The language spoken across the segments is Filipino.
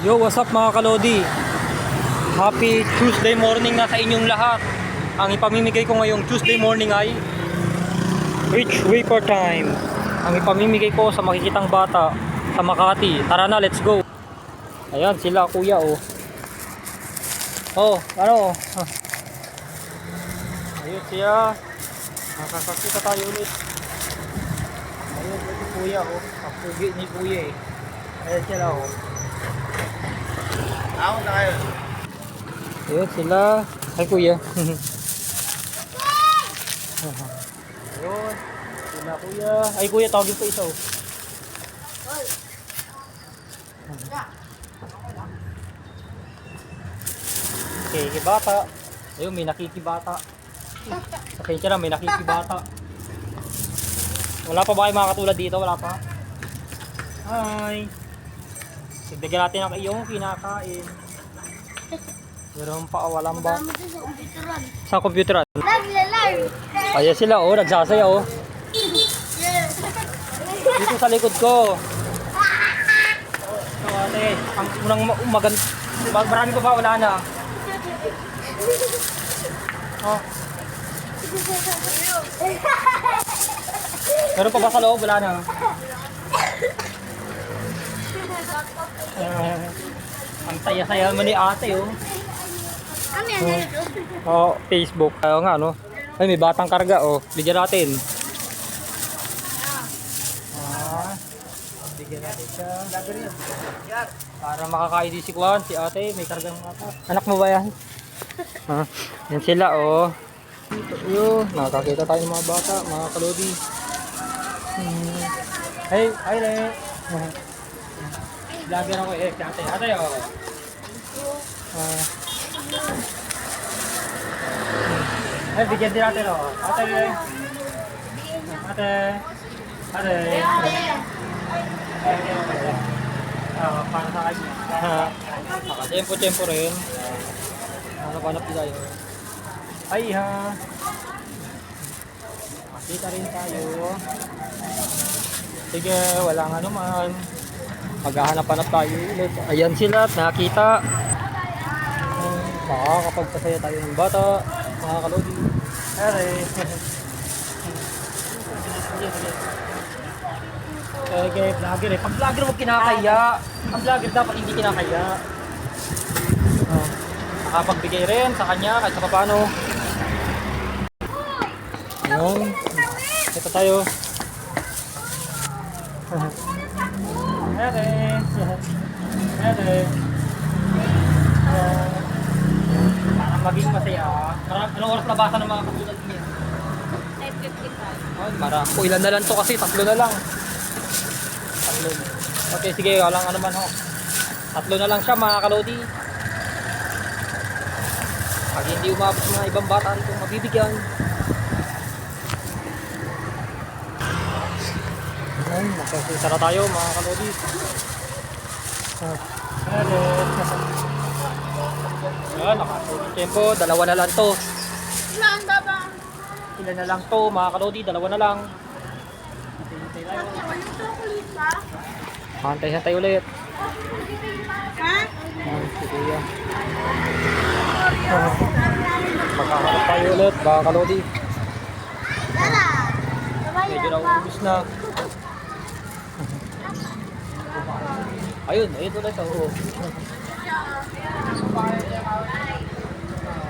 Yo, what's up mga kalodi? Happy Tuesday morning na sa inyong lahat. Ang ipamimigay ko ngayong Tuesday morning ay Rich Wafer Time. Ang ipamimigay ko sa makikitang bata sa Makati. Tara na, let's go. Ayan sila kuya oh. Oh, ano? Ayun siya. Nakakakita tayo ulit. Ayun, ito kuya oh. Kapugi ni kuya eh. Ayan sila oh. Ako na kayo. Ayun sila. Ay kuya. Ayun. Sila kuya. Ay kuya, tawagin ko isa oh. Okay, kibata. Ayun, may nakikibata. Pasensya na, may nakikibata. Wala pa ba kayo mga katulad dito? Wala pa? Hi! Sigdagyan natin ang iyong kinakain. Meron pa, walang ba? Sa computeran? Naglalaro. Ayan sila oh, nagsasaya oh. Dito sa likod ko. So ate, ang unang marami pa ba? Wala na. Oh. Meron pa ba sa loob? Wala na. Ang saya-saya naman ni ate oh. Ano yan? Oh, Facebook. Ayaw nga no. Ay, may batang karga oh. Bigyan natin. Bigyan natin siya. Para makakain din si Kwan, si ate, may kargang bata. Anak mo ba yan? Yan sila oh. Yun, nakakita tayo ng mga bata, mga kalodi. Hey, hi le. Vlogger ako eh, si ate. Ate oh. Ay, bigyan din natin oh. Ate. Ate. Ate. Para sa kanya. Tempo-tempo rin. Hanap-hanap din tayo. Ay ha. Makita rin tayo. Sige, walang ano man. Maghahanap-hanap tayo ulit. Ayan sila, nakita. Makakapagpasaya tayo ng bata. Mga kalodi. Ere. Okay, vlogger eh. Pag vlogger mo kinakaya. Ang vlogger dapat hindi kinakaya. Nakapagbigay rin sa kanya kahit sa paano. Ayun. Ito tayo. Ere. Ere. Para maging masaya. Anong oras labasan ng mga katulad niya? 9:55. Para po ilan na lang to kasi tatlo na lang. Tatlo. Okay, sige, walang ano man ho. Tatlo na lang siya mga kalodi. Pag hindi umabot sa mga ibang bata rito mabibigyan. Ay, nakasara tayo mga kalodi. Hello. Ayan, nakasulit tempo. Dalawa na lang to. Ilan ba ba? Ilan na lang to mga kalodi. Dalawa na lang. Walang chocolate ba? Hantay ulit. Ha? Sige yan. Magkakalap tayo ulit mga kalodi. Medyo nauubos na. Ayun ulit oh.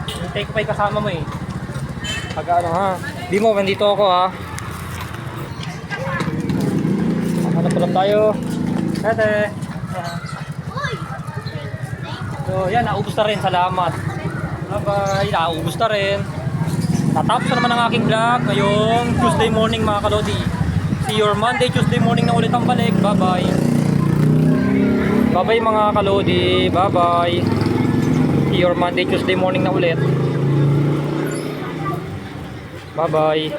Hintay ko pa yung kasama mo eh. Pag ano ha. Di mo, nandito ako ha. Hanap tayo. Ate. So yan, naubos na rin. Salamat. Bye-bye. Naubos na rin. Natapos na naman ang aking vlog ngayong Tuesday morning mga kalodi. See you Monday, Tuesday morning na ulit ang balik. Bye-bye. Bye-bye mga kalodi. Bye-bye. See you Monday, Tuesday morning na ulit. Bye-bye.